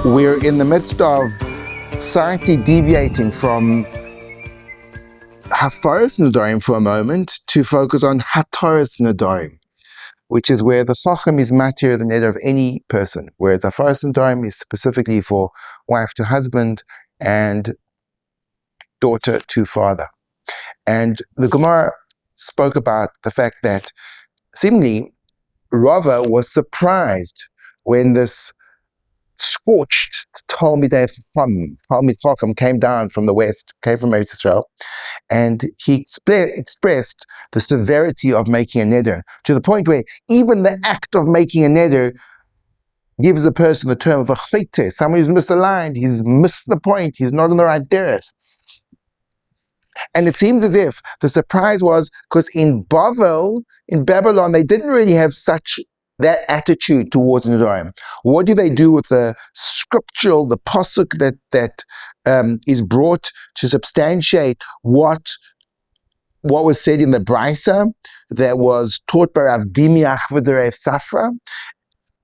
we're in the midst of slightly deviating from Hafaras Nedarim for a moment to focus on Hataras Nedarim, which is where the Chacham is matir the neder of any person, whereas Hafaras Nedarim is specifically for wife to husband and daughter to father. And the Gemara spoke about the fact that seemingly Rava was surprised when this scorched Talmidei Chacham came down from the west, came from Eretz Israel, and he expressed the severity of making a neder to the point where even the act of making a neder gives the person the term of a chayte, someone who's misaligned, he's missed the point, he's not on the right derech. And it seems as if the surprise was because in Babylon, they didn't really have that attitude towards Nedarim. What do they do with the scriptural, the pasuk that is brought to substantiate what was said in the Brisa that was taught by Rav Dimiach v'Rav Safra?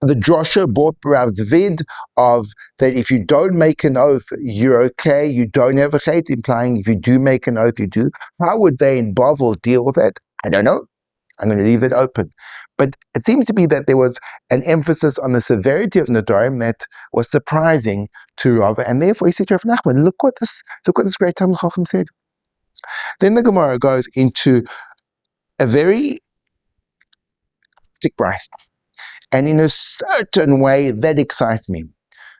The drosha brought Rav Zvid of that if you don't make an oath, you're okay, you don't have a chait, implying if you do make an oath, you do. How would they in Bavel deal with that? I don't know. I'm going to leave it open. But it seems to be that there was an emphasis on the severity of Nedarim that was surprising to Rav, and therefore he said to Rav Nachman, look what this great Talmid Chacham said. Then the Gemara goes into a very thick brisa. And in a certain way, that excites me.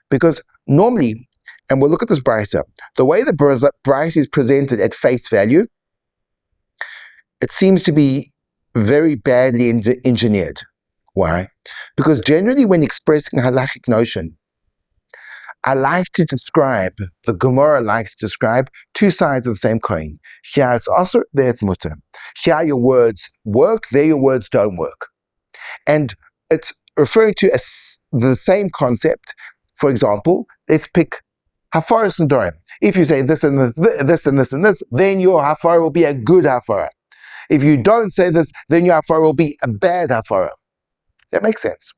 Because normally, and we'll look at this brisa, the way the brisa is presented at face value, it seems to be very badly engineered. Why? Because generally when expressing a halachic notion, the Gemara likes to describe two sides of the same coin. Here it's asur, there it's mutter. Here your words work, there your words don't work. And it's referring to the same concept. For example, let's pick Hafaras Nedarim. If you say this and this and this and this, then your Hafara will be a good Hafara. If you don't say this, then your Hafara will be a bad Hafara. That makes sense.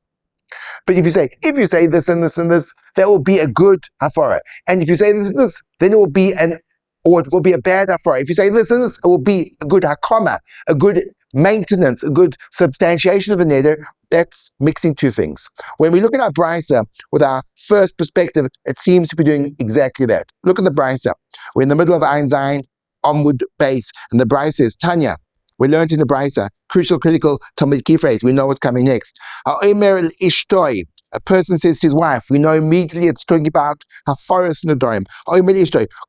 But if you say this and this and this, that will be a good Hafara. And if you say this and this, then it will be it will be a bad Hafara. If you say this and this, it will be a good Hakama, a good maintenance, a good substantiation of the neder. That's mixing two things. When we look at our brisa with our first perspective, it seems to be doing exactly that. Look at the brisa. We're in the middle of Ein Zayin, Amud base, and the brisa is Tanya. We learned in the brisa, critical Talmud key phrase. We know what's coming next. A person says to his wife, we know immediately it's talking about Hafaras Nedarim.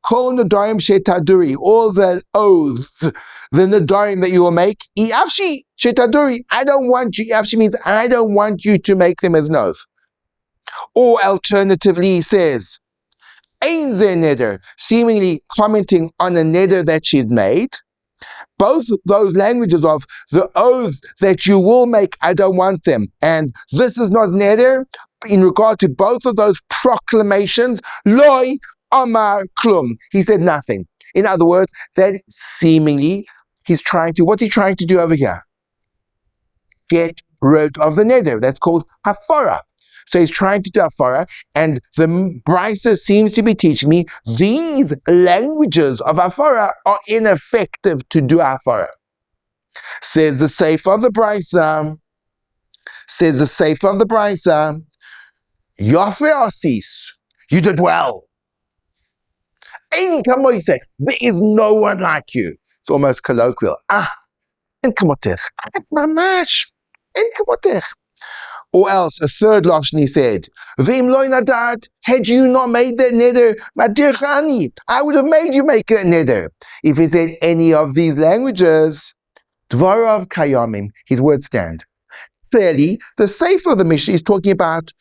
Kol Nedarim shetaduri, all the oaths, the Nedarim that you will make. Iafshi shetaduri, I don't want you. Iafshi means I don't want you to make them as an oath. Or alternatively, he says, Ein ze neder, seemingly commenting on a neder that she'd made. Both those languages of the oaths that you will make, I don't want them. And this is not neder. In regard to both of those proclamations, loy amar klum. He said nothing. In other words, that seemingly what's he trying to do over here? Get rid of the neder. That's called hafara. So he's trying to do hafara, and the brisa seems to be teaching me these languages of hafara are ineffective to do hafara. Says the seif of the brisa. Yafe asis, you did well. Ein kamoisech, there is no one like you. It's almost colloquial. En kamotech, mamash, en kamotech. Or else, a third lashon he said, V'im loy nadat, had you not made that neder, madir chani, I would have made you make that neder. If he said any of these languages, dvarav kayamim, his words stand. Clearly, the seif of the Mishnah is talking about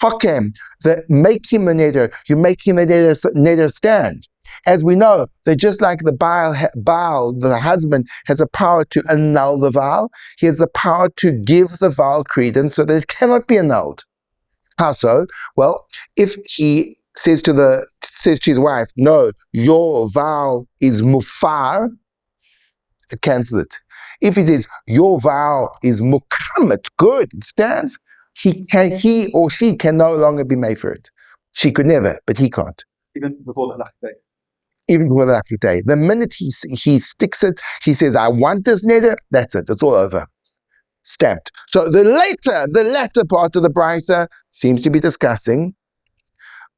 hakem, the making the neder, you're making the neder stand. As we know, that just like the Baal, the husband, has a power to annul the vow, he has the power to give the vow credence so that it cannot be annulled. How so? Well, if he says to his wife, no, your vow is mufar, it cancels it. If he says, your vow is mukam, it's good, it stands, he or she can no longer be made for it. She could never, but he can't. Even before the last day. Even before the last day. The minute he sticks it, he says, I want this neder, that's it. It's all over. Stamped. So the latter part of the brisa seems to be discussing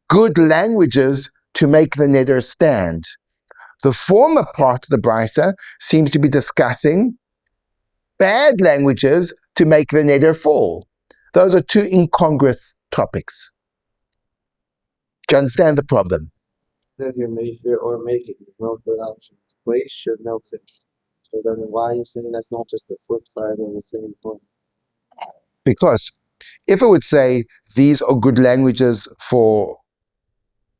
good languages to make the neder stand. The former part of the brisa seems to be discussing bad languages to make the neder fall. Those are two incongruous topics. Do you understand the problem? That you make it or make it is not good option. It's place should no fit. So then why are you saying that's not just the flip side of the same point? Because if it would say these are good languages for,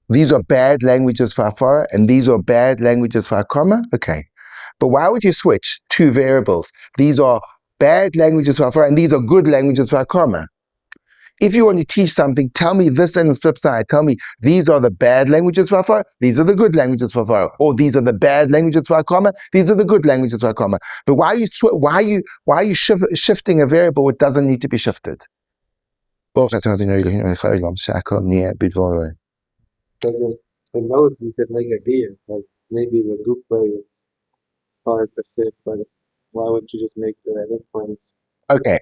these are bad languages for Afara and these are bad languages for Akama, okay. But why would you switch two variables? These are bad languages for Afara and these are good languages for Akama. If you want to teach something, tell me this and the flip side. Tell me these are the bad languages for Afara, these are the good languages for Afara, or these are the bad languages for Akama, these are the good languages for Akama. But why are you shifting a variable which doesn't need to be shifted? Because the note you could make a gear, like maybe the group way it's hard to fit, but why wouldn't you just make the endpoints? Okay,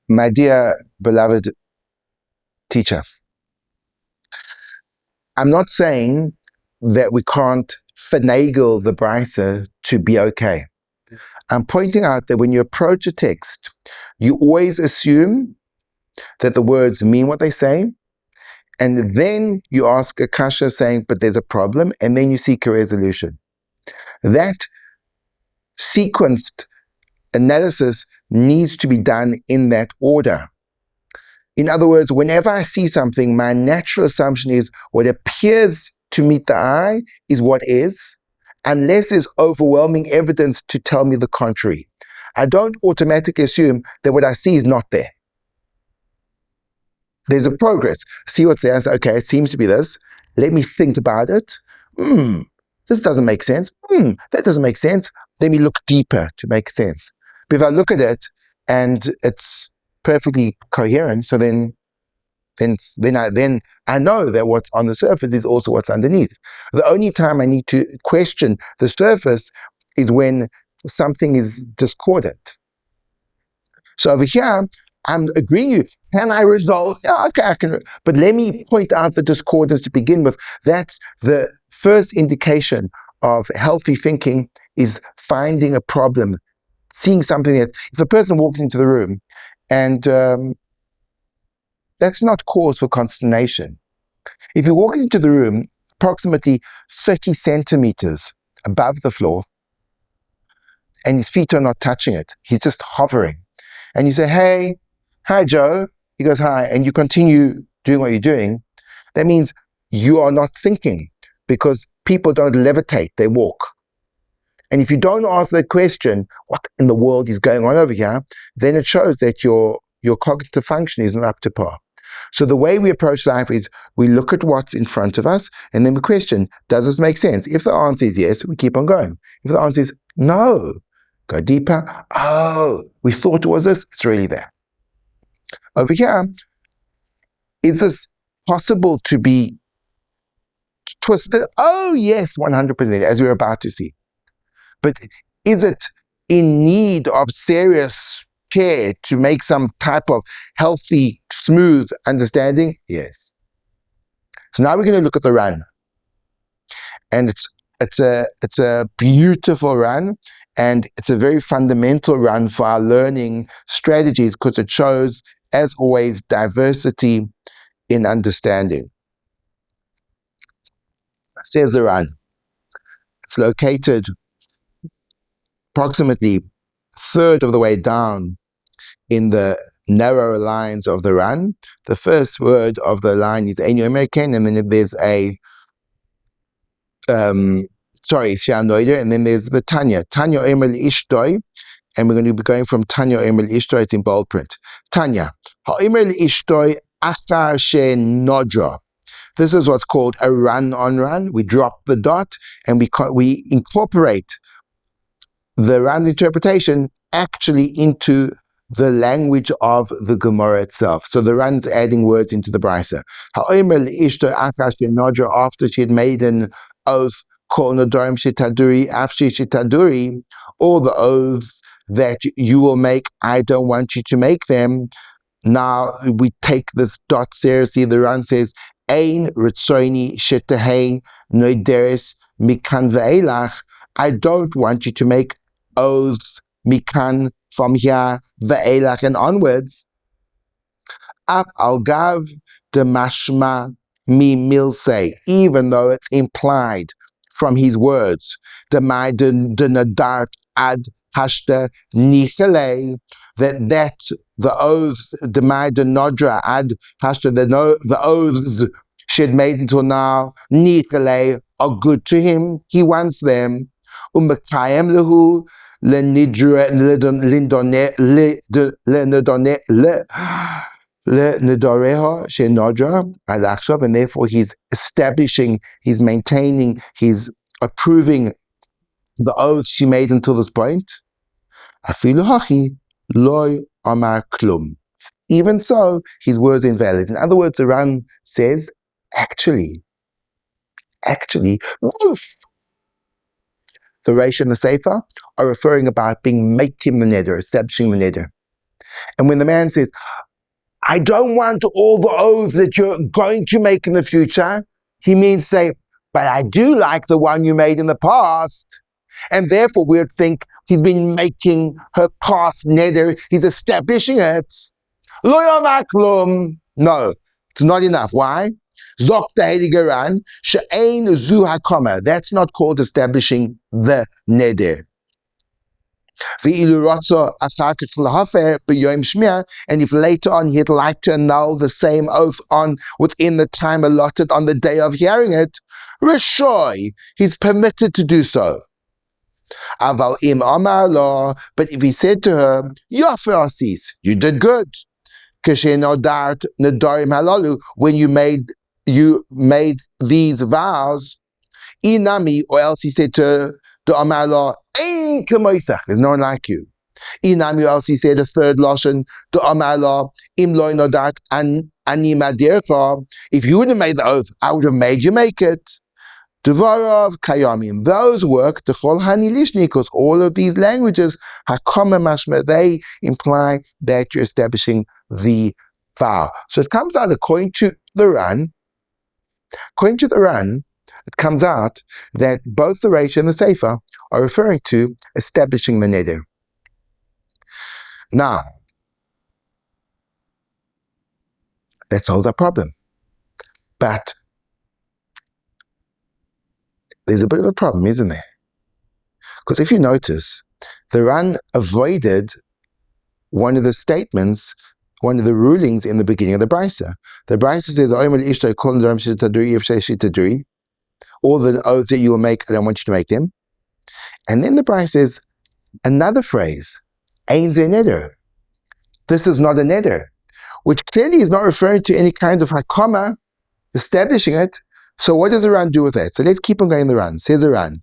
my dear beloved teacher, I'm not saying that we can't finagle the brisa to be okay. I'm pointing out that when you approach a text, you always assume that the words mean what they say, and then you ask a kasha saying, but there's a problem, and then you seek a resolution. That sequenced analysis needs to be done in that order. In other words, whenever I see something, my natural assumption is what appears to meet the eye is what is, unless there's overwhelming evidence to tell me the contrary. I don't automatically assume that what I see is not there. There's a progress. See what's there. So, okay, it seems to be this. Let me think about it. This doesn't make sense. That doesn't make sense. Let me look deeper to make sense. But if I look at it and it's perfectly coherent, so then I know that what's on the surface is also what's underneath. The only time I need to question the surface is when something is discordant. So over here, I'm agreeing with you. Can I resolve? Yeah, okay, I can. But let me point out the discordance to begin with. That's the first indication of healthy thinking, is finding a problem, seeing something that, if a person walks into the room and that's not cause for consternation. If he walks into the room approximately 30 centimeters above the floor and his feet are not touching it, he's just hovering. And you say, hey, hi, Joe. He goes, hi. And you continue doing what you're doing. That means you are not thinking, because people don't levitate, they walk. And if you don't ask that question, what in the world is going on over here, then it shows that your cognitive function is not up to par. So the way we approach life is we look at what's in front of us and then we question, does this make sense? If the answer is yes, we keep on going. If the answer is no, go deeper. Oh, we thought it was this, it's really there. Over here, is this possible to be twisted? Oh yes, 100%, as we're about to see. But is it in need of serious care to make some type of healthy, smooth understanding? Yes. So now we're going to look at the run. And it's a beautiful run, and it's a very fundamental run for our learning strategies, because it shows, as always, diversity in understanding. Says the run. It's located approximately a third of the way down in the narrow lines of the run. The first word of the line is Ein Yomerken, and then there's a Shiur Noider, and then there's the Tanya. Tanya Omer Ishtoi, and we're going to be going from Tanya Omer Ishtoi. It's in bold print. Tanya Ha'omer Ishtoi Achar She Nodra. This is what's called a run on run. We drop the dot and we incorporate the run interpretation actually into the language of the Gemara itself. So the Ran's adding words into the Brisa. After she had made an oath, all the oaths that you will make, I don't want you to make them. Now we take this dot seriously. The Ran says, Ein ritzoni shetahei noideres mikan ve'elach. I don't want you to make oaths mikan from here ve'elach and onwards. Ap al gav de mashma mi milse, even though it's implied from his words, de nadart ad hashta nichele, that the oaths, de nodra ad hashta, the oaths she had made until now, nichele, are good to him. He wants them. Umekayem lehu lenidre and therefore he's establishing, he's maintaining, he's approving the oaths she made until this point. Even so, his words are invalid. In other words, the Ran says, actually, both the Reish and the Sefer are referring about making the neder, establishing the neder. And when the man says, I don't want all the oaths that you're going to make in the future, he means say, but I do like the one you made in the past. And therefore we would think he's been making her past neder, he's establishing it. Lo yomar klum. No, it's not enough. Why? Zok Ran, she'ein zu hakoma. That's not called establishing the neder. And if later on he'd like to annul the same oath within the time allotted on the day of hearing it, Rishoy, he's permitted to do so. Aval im amar lo, but if he said to her, Yafe asis, you did good. Nedarim halalu, when you made these vows, inami, or else he said to her, the amar lo, ein kemoisach, there's no one like you. Inami, or else he said a third lashon, the amar lo, im lo nodat ani madircha, if you would have made the oath, I would have made you make it. Dvarav kayamim, those work, the chol hanilishni, because all of these languages, hakama mashma, they imply that you're establishing the vow. So it comes out, according to the Ran, it comes out that both the Reish and the Sefer are referring to establishing the neder. Now, that solves our problem. But there's a bit of a problem, isn't there? Because if you notice, the Ran avoided one of the statements, one of the rulings in the beginning of the Brisa. The Brisa says, all the oaths that you will make, I don't want you to make them. And then the Brisa says, another phrase, Ein ze neder. This is not a neder, which clearly is not referring to any kind of hakama, establishing it. So what does the Ran do with that? So let's keep on going the Ran. Says the Ran,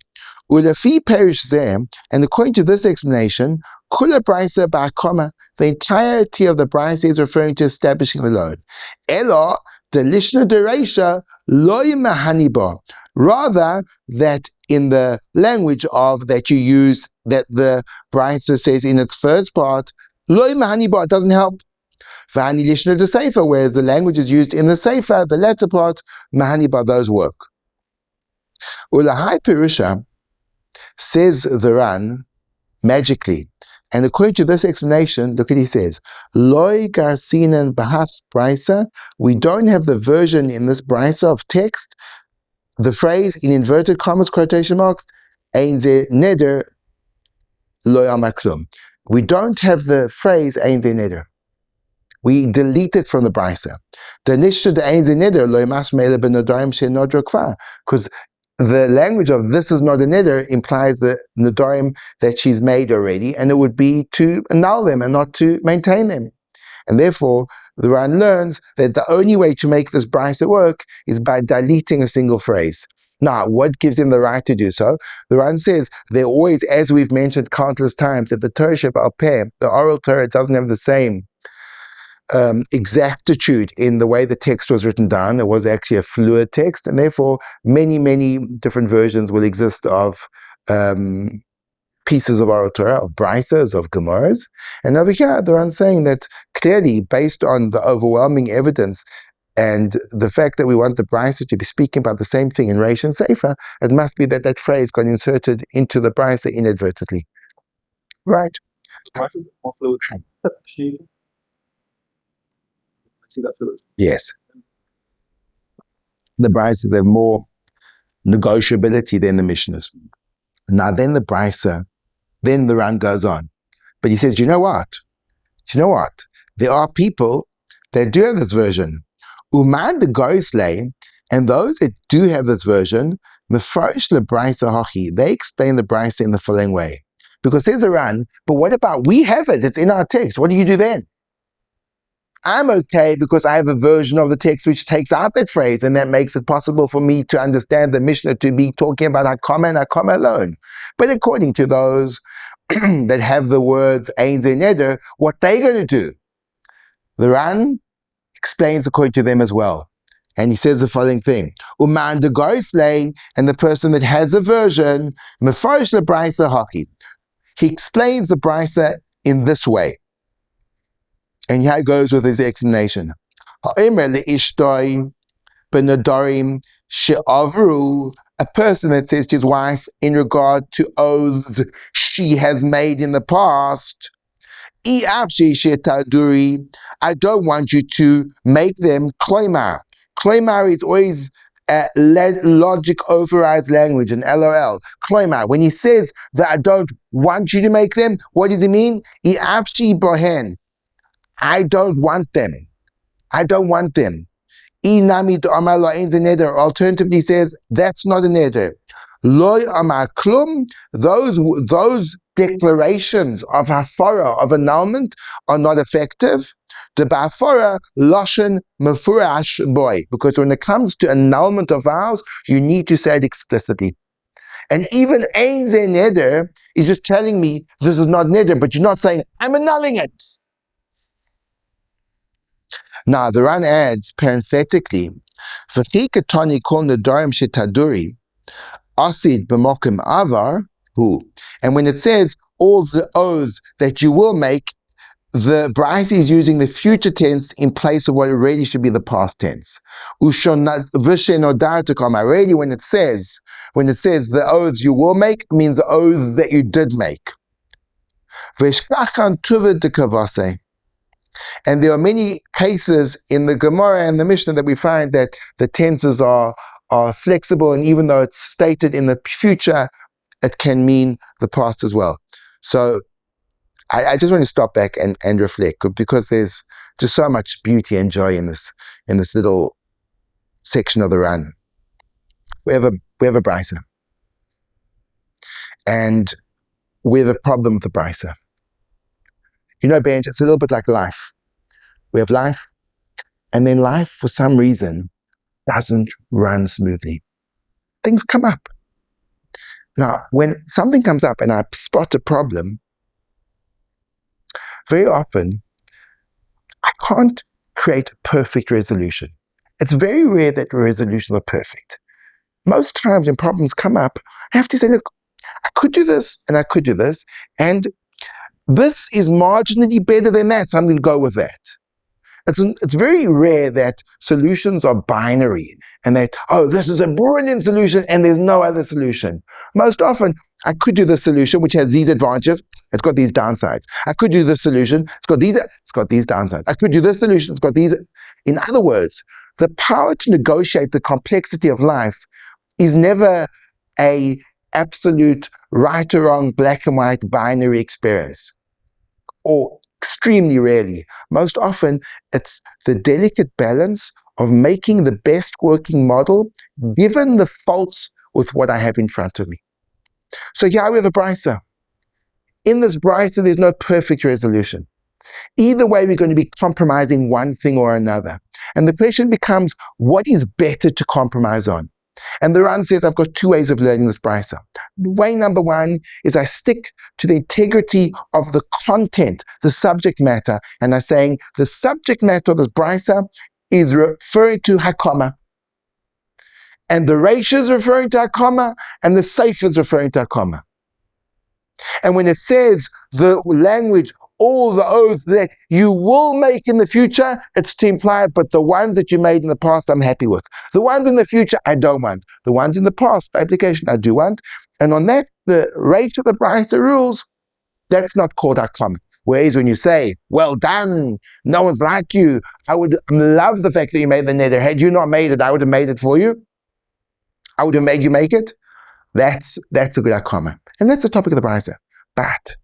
Ulafi perish them, and according to this explanation, Kula Brisa Ba'akoma, the entirety of the Brisa is referring to establishing the loan. Elo, the Lishna Dereisha, Loy Mahaniba. Rather, that in the language of that you use, that the Brisa says in its first part, Loy Mahaniba, it doesn't help. V'ani Lishna de Sefer, whereas the language is used in the Sefer, the latter part, Mahaniba, those work. Ulahai Pirusha, says the Ran, magically, and according to this explanation, look what he says, Loi garsinan bahas brisa, we don't have the version in this brisa of text, the phrase in inverted commas, quotation marks, ein ze neder loi amar klum. We don't have the phrase ein ze neder. We delete it from the brisa. The nishta de ein ze neder loi mashmele ben nedarim she nodra kvar, because the language of this is not a neder implies the nedarim that she's made already, and it would be to annul them and not to maintain them. And therefore, the Ran learns that the only way to make this brisa work is by deleting a single phrase. Now, what gives him the right to do so? The Ran says they're always, as we've mentioned countless times, that the Torah Sheba'al Peh, the oral Torah, doesn't have the same exactitude in the way the text was written down. It was actually a fluid text, and therefore many, many different versions will exist of pieces of oral Torah, of Brisas, of Gemaras. And over here, the Ran saying that clearly, based on the overwhelming evidence and the fact that we want the Brisa to be speaking about the same thing in Reish and Sefer, it must be that that phrase got inserted into the Brisa inadvertently. Right. The Brisa is more fluid. See that fluid? Yes. The Brisas have more negotiability than the Mishnahs. Now then the Brisa, then the Ran goes on. But he says, do you know what? There are people that do have this version. Uman the Gorisle, and those that do have this version, Mefarish le Brisa Hachi, they explain the Brisa in the following way. Because there's a Ran, but what about we have it? It's in our text. What do you do then? I'm okay because I have a version of the text which takes out that phrase, and that makes it possible for me to understand the Mishnah to be talking about Hakama and Hakama alone. But according to those that have the words Ein Ze Neder, what they're going to do? The Ran explains according to them as well. And he says the following thing. Uman de Gorisle, and the person that has a version, Mefarish le Brisa Hachi. He explains the Brisa in this way. And here it goes with his explanation. Ha'emer le'ishtoi b'nedarim she'avru, a person that says to his wife in regard to oaths she has made in the past, I don't want you to make them kloimar. Kloimar is always logic overrides language, and LOL. Kloimar, when he says that I don't want you to make them, what does he mean? Bohen. I don't want them. Alternatively, he says that's not a neder. Loy amar klum, those declarations of hafara, of annulment, are not effective. The ba'afara loshen mefurash boy, because when it comes to annulment of vows, you need to say it explicitly. And even ein ze neder is just telling me this is not neder, but you're not saying I'm annulling it. Now the Ran adds parenthetically, "V'chi katani kol nedarim shetaduri." Asid b'mokim avar, who? And when it says all the oaths that you will make, the Brisa is using the future tense in place of what already should be the past tense. Already when it says the oaths you will make, means the oaths that you did make. And there are many cases in the Gemara and the Mishnah that we find that the tenses are flexible, and even though it's stated in the future, it can mean the past as well. So I just want to stop back and reflect, because there's just so much beauty and joy in this little section of the Ran. We have a Brisa, and we have a problem with the Brisa. You know, Benj, it's a little bit like life. We have life, and then life, for some reason, doesn't run smoothly. Things come up. Now, when something comes up and I spot a problem, very often, I can't create a perfect resolution. It's very rare that resolutions are perfect. Most times when problems come up, I have to say, look, I could do this and I could do this, and this is marginally better than that, so I'm going to go with that. It's very rare that solutions are binary and that, this is a brilliant solution and there's no other solution. Most often, I could do the solution which has these advantages, it's got these downsides. I could do this solution, it's got these downsides. I could do this solution, it's got these. In other words, the power to negotiate the complexity of life is never a absolute right or wrong, black and white binary experience. Or extremely rarely. Most often, it's the delicate balance of making the best working model given the faults with what I have in front of me. So here we have a Brisa. In this Brisa, there's no perfect resolution. Either way, we're going to be compromising one thing or another. And the question becomes, what is better to compromise on? And the Ran says, I've got two ways of learning this brisa. Way number one is I stick to the integrity of the content, the subject matter, and I'm saying the subject matter of this brisa is referring to Hakama. And the Reish is referring to Hakama, and the Seif is referring to Hakama. And when it says the language, all the oaths that you will make in the future, it's to imply, but the ones that you made in the past, I'm happy with. The ones in the future, I don't want. The ones in the past, by application, I do want. And on that, the Reish of the brisa rules, that's not called Hakama. Whereas when you say, well done, no one's like you, I would love the fact that you made the neder. Had you not made it, I would have made it for you. I would have made you make it. That's a good Hakama. And that's the topic of the brisa. But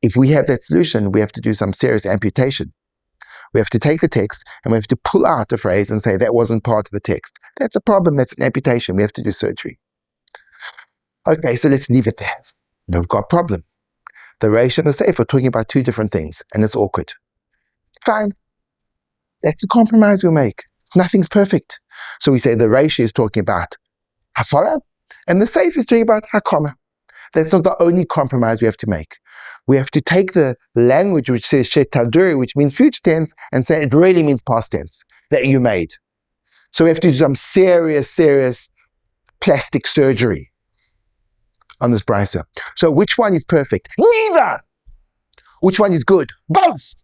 if we have that solution, we have to do some serious amputation. We have to take the text and we have to pull out a phrase and say that wasn't part of the text. That's a problem. That's an amputation. We have to do surgery. Okay, so let's leave it there. Now we've got a problem. The Reish and the Seif are talking about two different things, and it's awkward. Fine. That's a compromise we make. Nothing's perfect. So we say the Reish is talking about Hafara, and the Seif is talking about Hakama. That's not the only compromise we have to make. We have to take the language which says Shetaduri, which means future tense, and say it really means past tense, that you made. So we have to do some serious plastic surgery on this brisa. So which one is perfect? Neither! Which one is good? Both!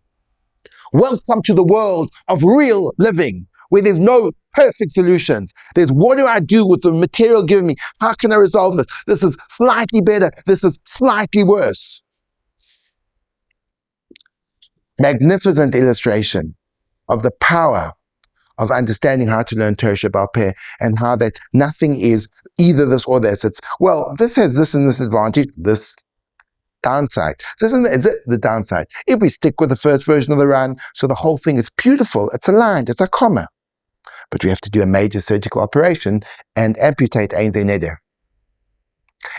Welcome to the world of real living, where there's no perfect solutions. There's what do I do with the material given me? How can I resolve this? This is slightly better. This is slightly worse. Magnificent illustration of the power of understanding how to learn Torah Sheba'al Peh, and how that nothing is either this or this. It's, well, this has this and this advantage, this downside. This is the downside. If we stick with the first version of the Ran, so the whole thing is beautiful, it's aligned, it's a comma. But we have to do a major surgical operation and amputate Ein Zeh Neder.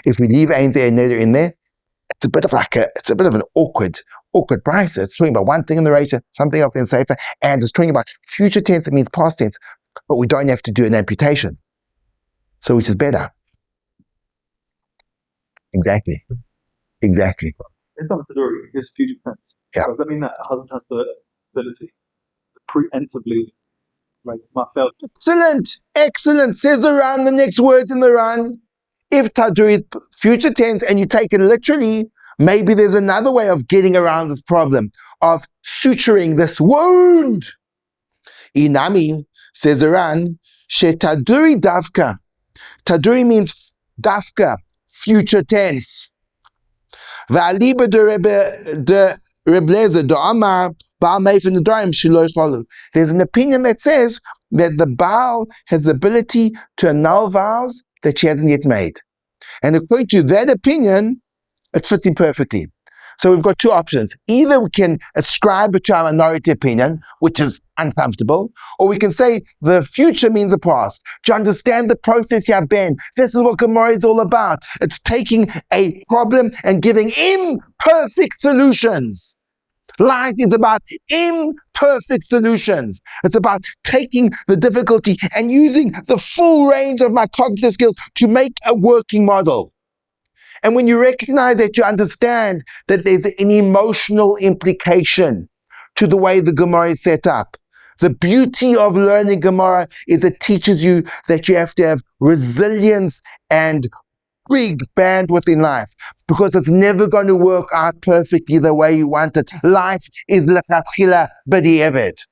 If we leave Ein Zeh Neder in there, it's a bit of an awkward brisa. It's talking about one thing in the Reish, something else in Sefer, and it's talking about future tense, it means past tense, but we don't have to do an amputation. So which is better? Exactly. In Taduri, his future tense. Yeah. Does that mean that a husband has the ability to preemptively, like, myself? Excellent. Says around the next words in the Ran. If Taduri is future tense and you take it literally, maybe there's another way of getting around this problem, of suturing this wound. Inami, says Ran, she Taduri davka. Taduri means dafka, future tense. Va'aliba de Rebleza de Amar Baal Meif Nedarim Shelo Ychalu. There's an opinion that says that the Baal has the ability to annul vows that she hasn't yet made. And according to that opinion, it fits in perfectly. So we've got two options. Either we can ascribe it to our minority opinion, which is uncomfortable, or we can say the future means the past. Do you understand the process here, Ben? This is what Gemara is all about. It's taking a problem and giving imperfect solutions. Life is about imperfect solutions. It's about taking the difficulty and using the full range of my cognitive skills to make a working model. And when you recognize that, you understand that there's an emotional implication to the way the Gemara is set up. The beauty of learning Gemara is it teaches you that you have to have resilience and big bandwidth in life, because it's never going to work out perfectly the way you want it. Life is lechatchila b'di'evet.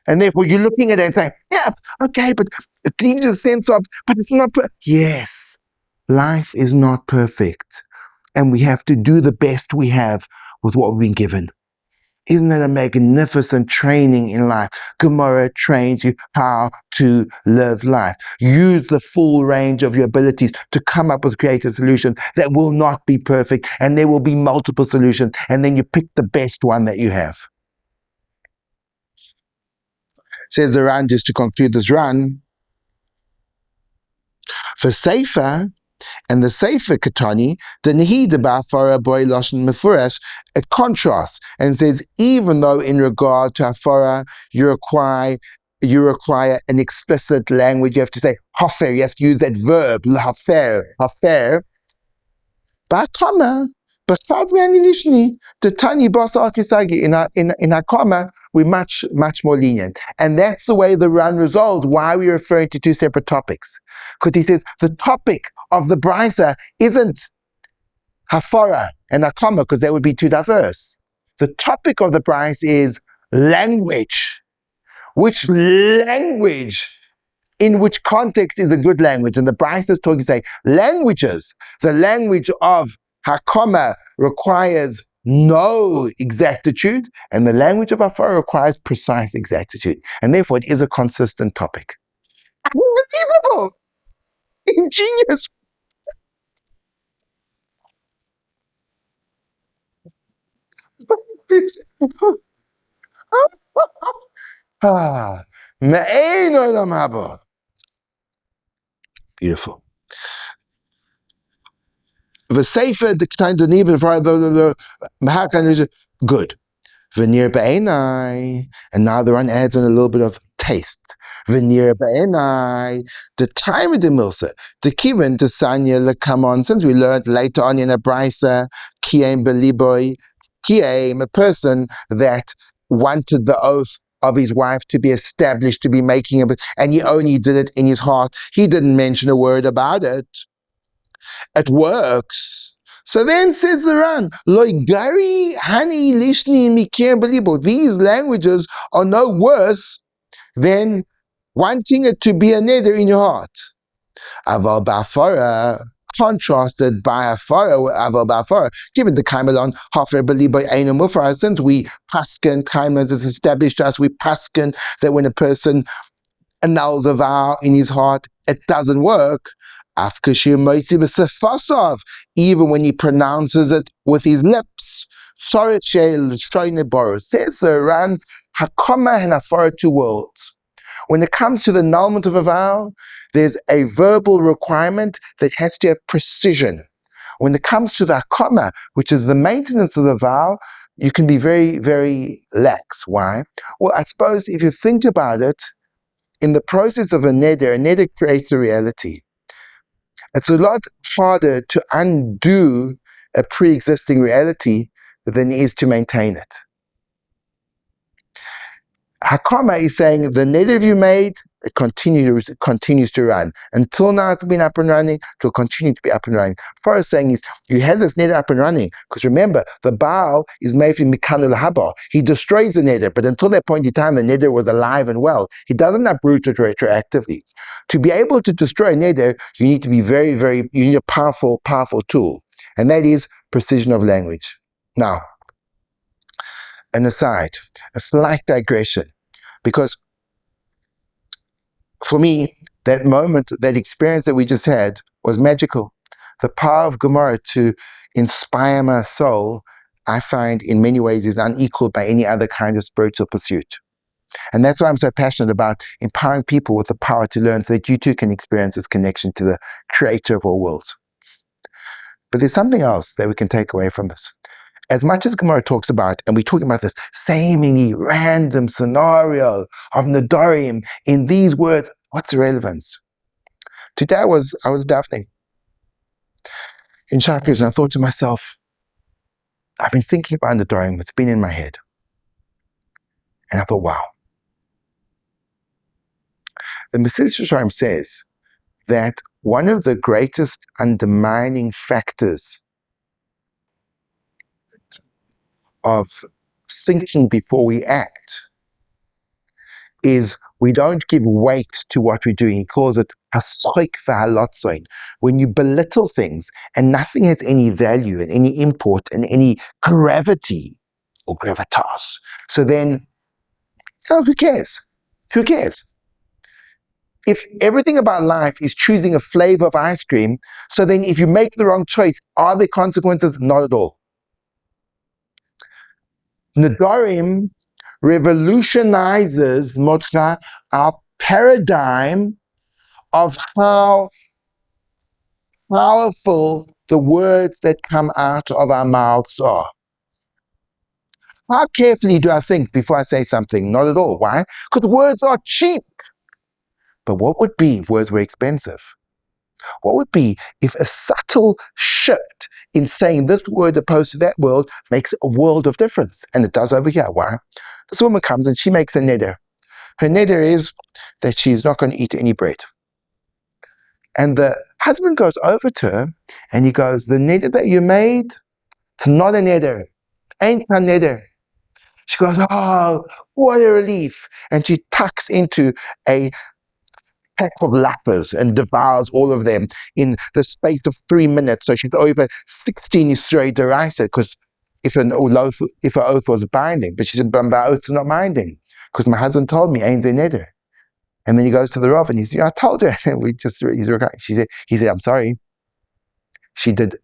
And therefore you're looking at it and saying, yeah, okay, but it leaves a sense of, but it's not yes, life is not perfect. And we have to do the best we have with what we've been given. Isn't that a magnificent training in life? Gemara trains you how to live life. Use the full range of your abilities to come up with creative solutions that will not be perfect, and there will be multiple solutions, and then you pick the best one that you have. Says the Ran, just to conclude this run, for Sefer, and the Sefer Katani, the Nehida Ba'afara Boi Lashon Mefurash, it contrasts and says, even though in regard to Afara you require you require an explicit language. You have to say hafer. You have to use that verb hafer. Ba'kama, b'chad me'anilishni, the tani basa akisagi. In our comma, we're much more lenient, and that's the way the Ran resolved why we're referring to two separate topics, because he says the topic of the brisa isn't hafara and a comma, because that would be too diverse. The topic of the brisa is language. Which language, in which context is a good language? And the Brisa is talking, say, languages. The language of Hakoma requires no exactitude, and the language of Afar requires precise exactitude. And therefore, it is a consistent topic. Unbelievable! Ingenious! Beautiful. Good. Veneer ba'enai. And now the Ran adds in a little bit of taste. Veneer ba'enai. The time of the milsa. The kiven to sanya lekamon. Since we learned later on in a brisa, kiyem beliboy. Kiyem, a person that wanted the oath of his wife to be established, to be making it, and he only did it in his heart. He didn't mention a word about it. It works. So then says the Ran, Loigari Hani Lishni Mikir Belibo. These languages are no worse than wanting it to be a neder in your heart. Aval Bafara, contrasted by Afara with Aval Bafara, given the Kaimelon, Hafer Belibo Aina Mufara, since we paskin, Kaimelon is established to us, we paskin that when a person annuls a vow in his heart, it doesn't work. Even when he pronounces it with his lips. Says the Ran, Hakoma and Afara, two worlds. When it comes to the annulment of a vow, there's a verbal requirement that has to have precision. When it comes to the Hakoma, which is the maintenance of the vow, you can be very, very lax. Why? Well, I suppose if you think about it, in the process of a neder creates a reality. It's a lot harder to undo a pre-existing reality than it is to maintain it. Hakama is saying the neder you made, it continues to run. Until now it's been up and running, it will continue to be up and running. First saying is, you had this neder up and running, because remember, the Baal is made from Mikanul Haba. He destroys the neder, but until that point in time, the neder was alive and well. He doesn't uproot it retroactively. To be able to destroy a neder, you need to be you need a powerful tool, and that is precision of language. Now, an aside, a slight digression, because for me, that moment, that experience that we just had was magical. The power of Gemara to inspire my soul, I find in many ways is unequaled by any other kind of spiritual pursuit. And that's why I'm so passionate about empowering people with the power to learn, so that you too can experience this connection to the creator of all worlds. But there's something else that we can take away from this. As much as Gemara talks about, and we're talking about this seemingly random scenario of Nedarim in these words, what's the relevance? Today I was davening in Chakras, and I thought to myself, I've been thinking about Nedarim, it's been in my head. And I thought, wow. The Mesilas Yesharim says that one of the greatest undermining factors of thinking before we act is we don't give weight to what we're doing. He calls it hasoik v'halotzoin. When you belittle things and nothing has any value and any import and any gravity or gravitas. So then, who cares? Who cares? If everything about life is choosing a flavor of ice cream, so then if you make the wrong choice, are there consequences? Not at all. Nedarim revolutionizes Motcha, our paradigm of how powerful the words that come out of our mouths are. How carefully do I think before I say something? Not at all. Why? Because words are cheap. But what would be if words were expensive? What would be if a subtle shift in saying this word opposed to that word makes a world of difference? And it does over here. Why? This woman comes and she makes a neder. Her neder is that she's not going to eat any bread. And the husband goes over to her and he goes, the neder that you made, it's not a neder. Ain't a neder. She goes, oh, what a relief. And she tucks into a pack of lappers and devours all of them in the space of 3 minutes. So she's over 16 Yisrei Deraisa, because if an oath was binding, but she said, but my oath is not binding, because my husband told me, Ein Ze Neder. And then he goes to the Rav and he says, I told her. He said, I'm sorry. She did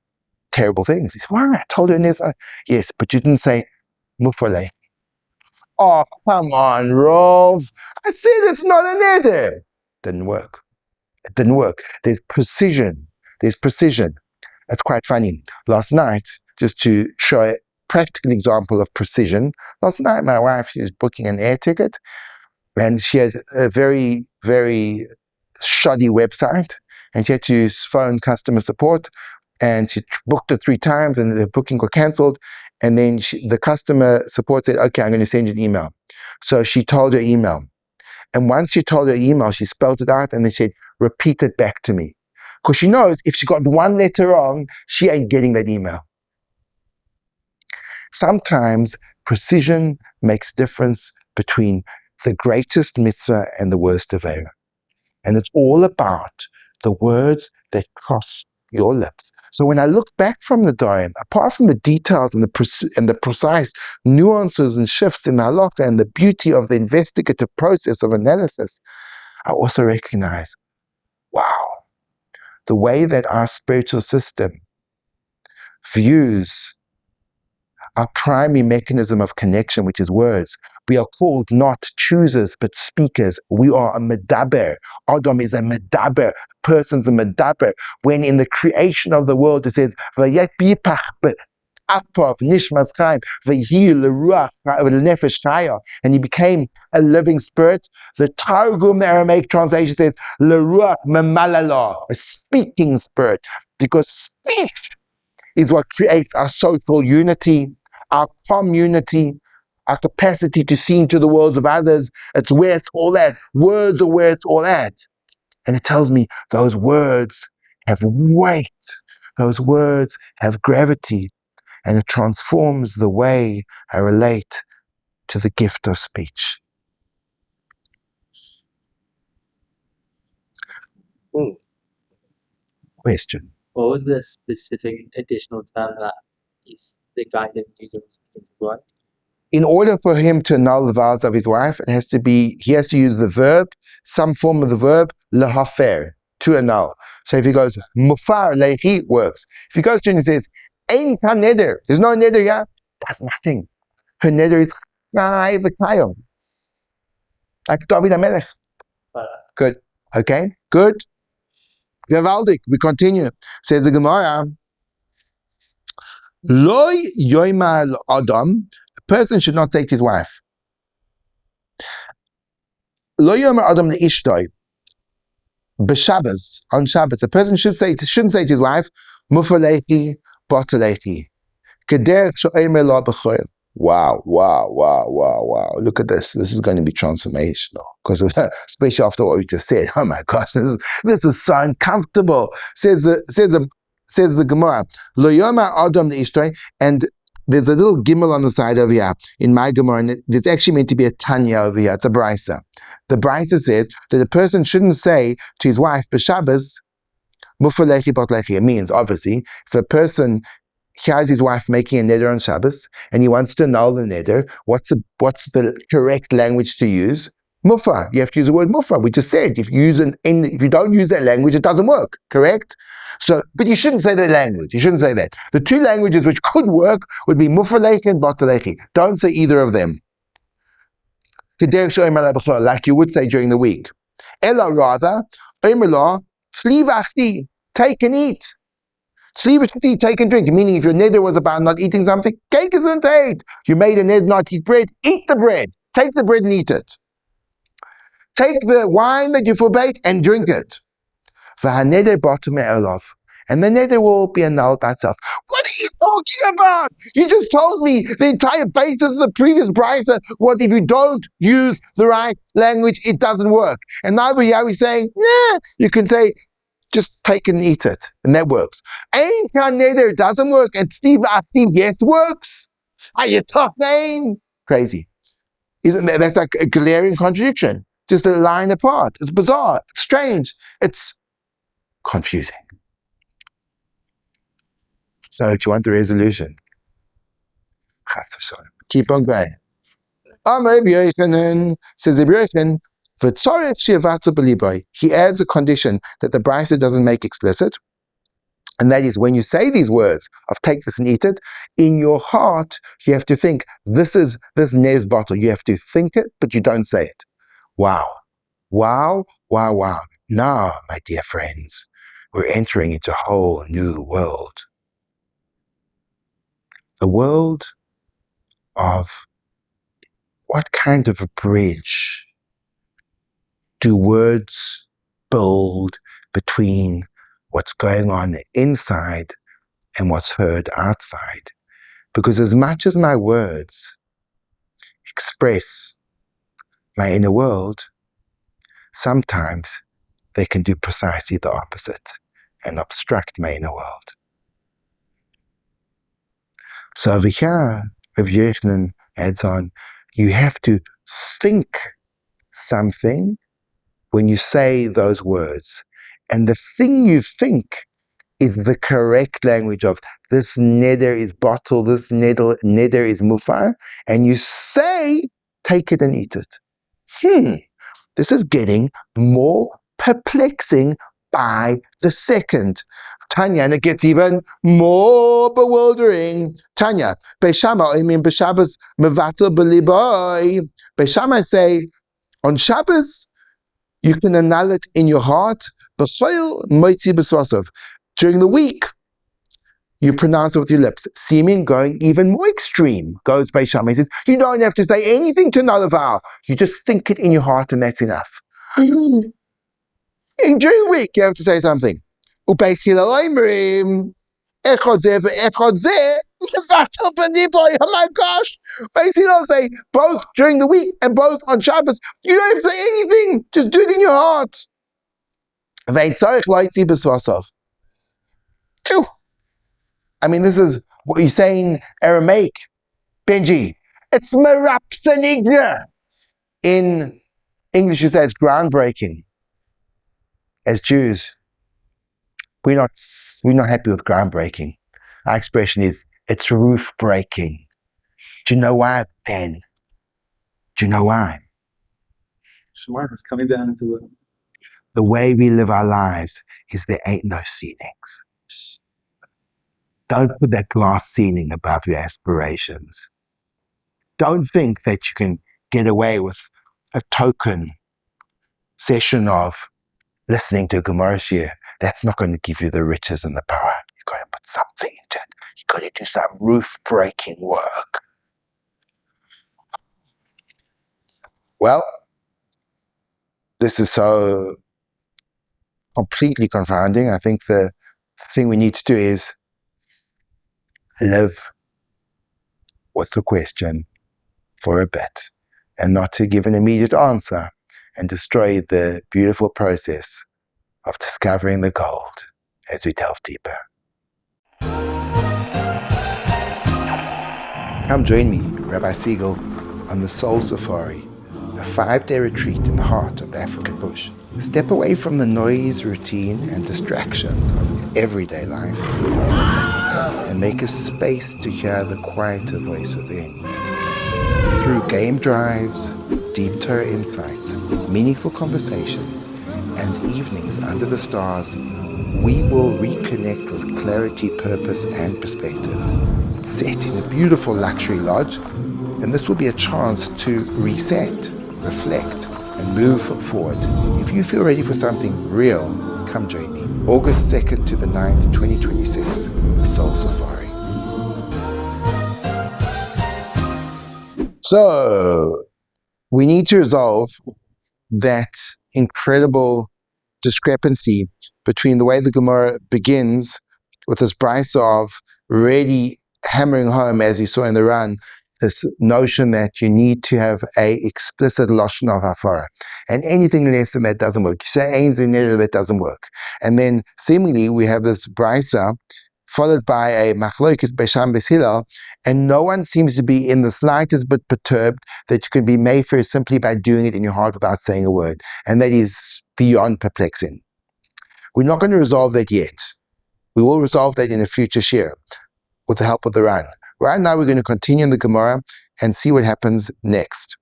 terrible things. He said, why? I told her. Yes, but you didn't say Mufaleh. Oh, come on, Rav. I said it's not a neder. Didn't work. It didn't work. There's precision. It's quite funny. Last night, just to show a practical example of precision, last night my wife, she was booking an air ticket and she had a very, very shoddy website and she had to phone customer support and she booked it 3 times and the booking got cancelled. And then the customer support said, okay, I'm going to send you an email. So she told her email. And once she told her email, she spelled it out and then she said, repeat it back to me. Because she knows if she got one letter wrong, she ain't getting that email. Sometimes precision makes a difference between the greatest mitzvah and the worst avera. And it's all about the words that cross your lips. So when I look back from the Nedarim, apart from the details and the precise nuances and shifts in halakha and the beauty of the investigative process of analysis, I also recognize, wow, the way that our spiritual system views our primary mechanism of connection, which is words. We are called not choosers, but speakers. We are a medaber. Adam is a medaber. Person's a medaber. When in the creation of the world, it says, Vayet bipach be'apav nishmas chaim, v'hi l'ruach v'nefesh chaya, and he became a living spirit. The Targum, the Aramaic translation says, l'ruach memalala, a speaking spirit, because speech is what creates our social unity, our community, our capacity to see into the worlds of others. It's where it's all at. Words are where it's all at. And it tells me those words have weight. Those words have gravity. And it transforms the way I relate to the gift of speech. Question. What was the specific additional term that the guy didn't use in speaking to his wife? In order for him to annul the vows of his wife, he has to use the verb, some form of the verb, lehafer, to annul. So if he goes, mufar lehi, works. If he goes to and he says, ein ka neder, there's no neder, yeah, that's nothing. Her neder is chai v'kayom. Like David HaMelech. Good. Okay, good. Gevaldik, we continue. Says the Gemara, Loi yoimar adam, a person should not say to his wife, Loi yoimar adam le'ishtoi, b'Shabbos, on Shabbos, a person shouldn't say to his wife, mufalechi, botalechi, kederech sho'emer lo b'choil. Wow. Look at this. This is going to be transformational. Because especially after what we just said, oh my gosh, this is so uncomfortable. Says the Gemara, Lo yomar adam le'ishtoi, and there's a little gimel on the side over here in my Gemara, and there's actually meant to be a Tanya over here. It's a brisa. The brisa says that a person shouldn't say to his wife, b'Shabbos, mufalechi botlechi. It means, obviously, if a person hears his wife making a neder on Shabbos, and he wants to annul the neder, what's the correct language to use? Mufar. You have to use the word mufar. We just said, if you don't use that language, it doesn't work, correct? So, but you shouldn't say that language. You shouldn't say that. The two languages which could work would be mufalechi and botalechi. Don't say either of them. Like you would say during the week. Ella rather, take and eat. Tzli take and drink, meaning if your neder was about not eating something, cake isn't ate. You made a neder not eat bread, eat the bread. Take the bread and eat it. Take the wine that you forbade and drink it. V'haneder bottom elov. And the neder will be annulled by itself. What are you talking about? You just told me the entire basis of the previous brisa was if you don't use the right language, it doesn't work. And now we're saying, nah, you can say, just take and eat it. And that works. Ain't neder doesn't work. And Steve yes works. Are you tough, man? Crazy. Isn't that? That's like a glaring contradiction. Just a line apart. It's bizarre. It's strange. It's confusing. So, do you want the resolution? Keep on going. Says the he adds a condition that the Brisa doesn't make explicit, and that is when you say these words of take this and eat it, in your heart you have to think this Nez bottle. You have to think it, but you don't say it. Wow. Wow, wow, wow. Now, my dear friends, we're entering into a whole new world. The world of what kind of a bridge do words build between what's going on inside and what's heard outside? Because as much as my words express my inner world, sometimes they can do precisely the opposite and obstruct my inner world. So over here, Rabbi Yochanan adds on, you have to think something when you say those words. And the thing you think is the correct language of this neder is bottle, this neder is mufar, and you say, take it and eat it. This is getting more perplexing by the second. Tanya, and it gets even more bewildering. Tanya, Beishama, I mean, Beshabbos, Mevatel Beliboy. Beishama say, on Shabbos, you can annul it in your heart. B'choil Moitzi B'svasov. During the week, you pronounce it with your lips. Seeming going even more extreme, goes Beishama. He says, you don't have to say anything to annul a vow. You just think it in your heart and that's enough. And during the week, you have to say something. Oh my gosh! Basically, say both during the week and both on Shabbos. You don't have to say anything. Just do it in your heart. I mean, this is what you say in Aramaic, Benji. It's merapsanigna. In English, you say it's groundbreaking. As Jews, we're not happy with groundbreaking. Our expression is, it's roof breaking. Do you know why, Ben? Do you know why? Shiur is coming down into The way we live our lives is there ain't no ceilings. Don't put that glass ceiling above your aspirations. Don't think that you can get away with a token session of listening to a Gemara Shiur. That's not going to give you the riches and the power. You've got to put something into it. You've got to do some roof-breaking work. Well, this is so completely confounding. I think the thing we need to do is live with the question for a bit and not to give an immediate answer and destroy the beautiful process of discovering the gold as we delve deeper. Come join me, Rabbi Segal, on the Soul Safari, a 5-day retreat in the heart of the African bush. Step away from the noise, routine, and distractions of everyday life and make a space to hear the quieter voice within. Through game drives, deep Torah insights, meaningful conversations, and evenings under the stars, we will reconnect with clarity, purpose, and perspective. It's set in a beautiful luxury lodge, and this will be a chance to reset, reflect, and move forward. If you feel ready for something real, Come join me. August 2nd to the 9th, 2026, the Soul Safari. So, we need to resolve that incredible discrepancy between the way the Gemara begins with this brisa of really hammering home, as we saw in the run, this notion that you need to have a explicit lashon of hafara, and anything less than that doesn't work. You say ein ze neder, that doesn't work. And then seemingly we have this brisa followed by a machlokes beisham b'shilal, and no one seems to be in the slightest bit perturbed that you can be mefer simply by doing it in your heart without saying a word, and that is beyond perplexing. We're not going to resolve that yet. We will resolve that in a future shiur with the help of the Ran. Right now we're going to continue in the Gemara and see what happens next.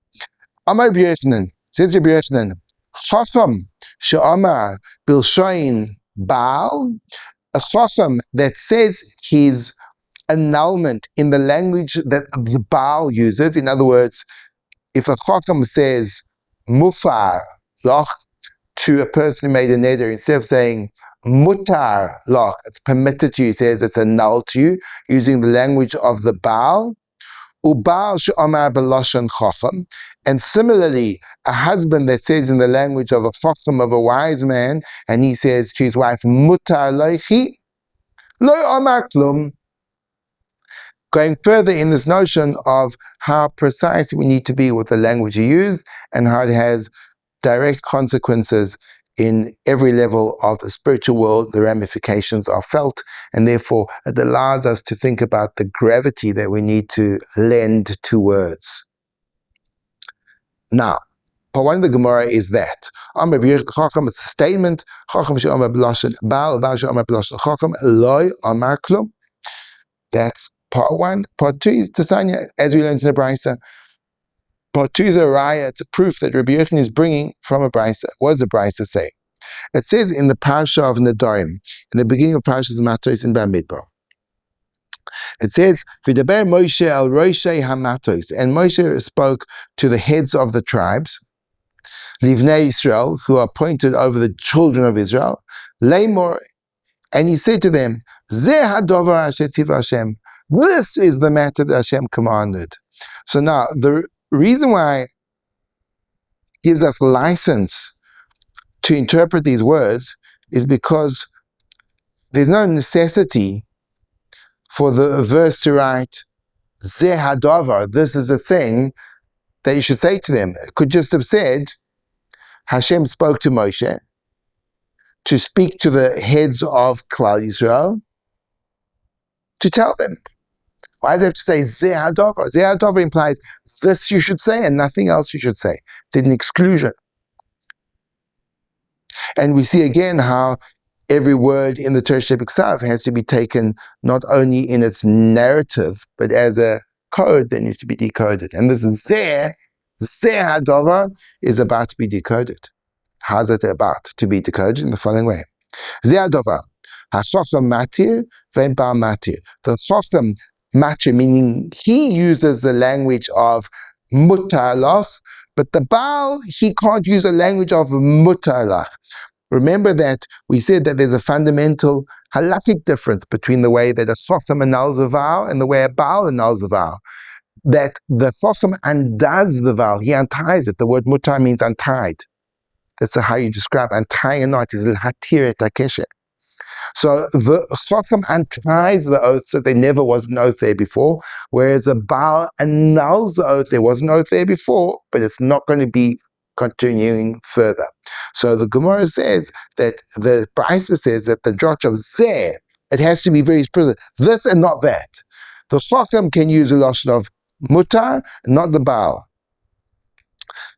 Amar Rabbi Yochanan, says Rabbi Yochanan, Chacham she'amar bilshayin Baal, a chacham that says his annulment in the language that the Baal uses. In other words, if a chacham says mufar lach to a person who made a neder, instead of saying mutar lach, it's permitted to you, he says it's annulled to you, using the language of the Baal. Ubaal she'amar b'lashon chacham, and similarly, a husband that says in the language of a chacham, of a wise man, and he says to his wife mutar leichi lo amar klum. Going further in this notion of how precise we need to be with the language you use, and how it has direct consequences in every level of the spiritual world. The ramifications are felt, and therefore it allows us to think about the gravity that we need to lend to words. Now, part one of the Gemara is that it's a statement. That's part one. Part two is Tasanya, as we learned in the Brisa. Part two is a raya, it's a proof that Rabbi Yochanan is bringing from a brisa. What does the brisa say? It says in the parasha of Nedarim, in the beginning of Parashas Matos in Bamidbar, it says, "V'daber Moshe al roshei hamatos," and Moshe spoke to the heads of the tribes, Livnei Yisrael, who are appointed over the children of Israel, Leimor, and he said to them, Zeh hadovar asher tziva Hashem, this is the matter that Hashem commanded. So now, the reason why it gives us license to interpret these words is because there's no necessity for the verse to write Zeh hadavar, this is a thing that you should say to them. It could just have said Hashem spoke to Moshe to speak to the heads of Klal Yisrael to tell them. Why does it have to say Zeh hadavar? Zeh hadavar implies this you should say and nothing else you should say. It's an exclusion. And we see again how every word in the Torah Shebiksav has to be taken not only in its narrative, but as a code that needs to be decoded. And this Zeh hadavar is about to be decoded. How's it about to be decoded? In the following way. Zeh hadavar, hashacham matir ve'baal matir. The chacham matir, meaning he uses the language of mutar lach, but the Baal, he can't use a language of mutar lach. Remember that we said that there's a fundamental halakhic difference between the way that a chacham annuls a vow and the way a Baal annuls a vow. That the chacham undoes the vow, he unties it. The word mutar means untied. That's how you describe untying a knot, is l'hatir et hakeshet. So the chacham unties the oath, so there never was an oath there before, whereas a Baal annuls the oath. There was an oath there before, but it's not going to be continuing further. So the Gemara says that the Brisa says that the drach of Zeh, it has to be very explicit, this and not that. The chacham can use a lashon of mutar, not the Baal.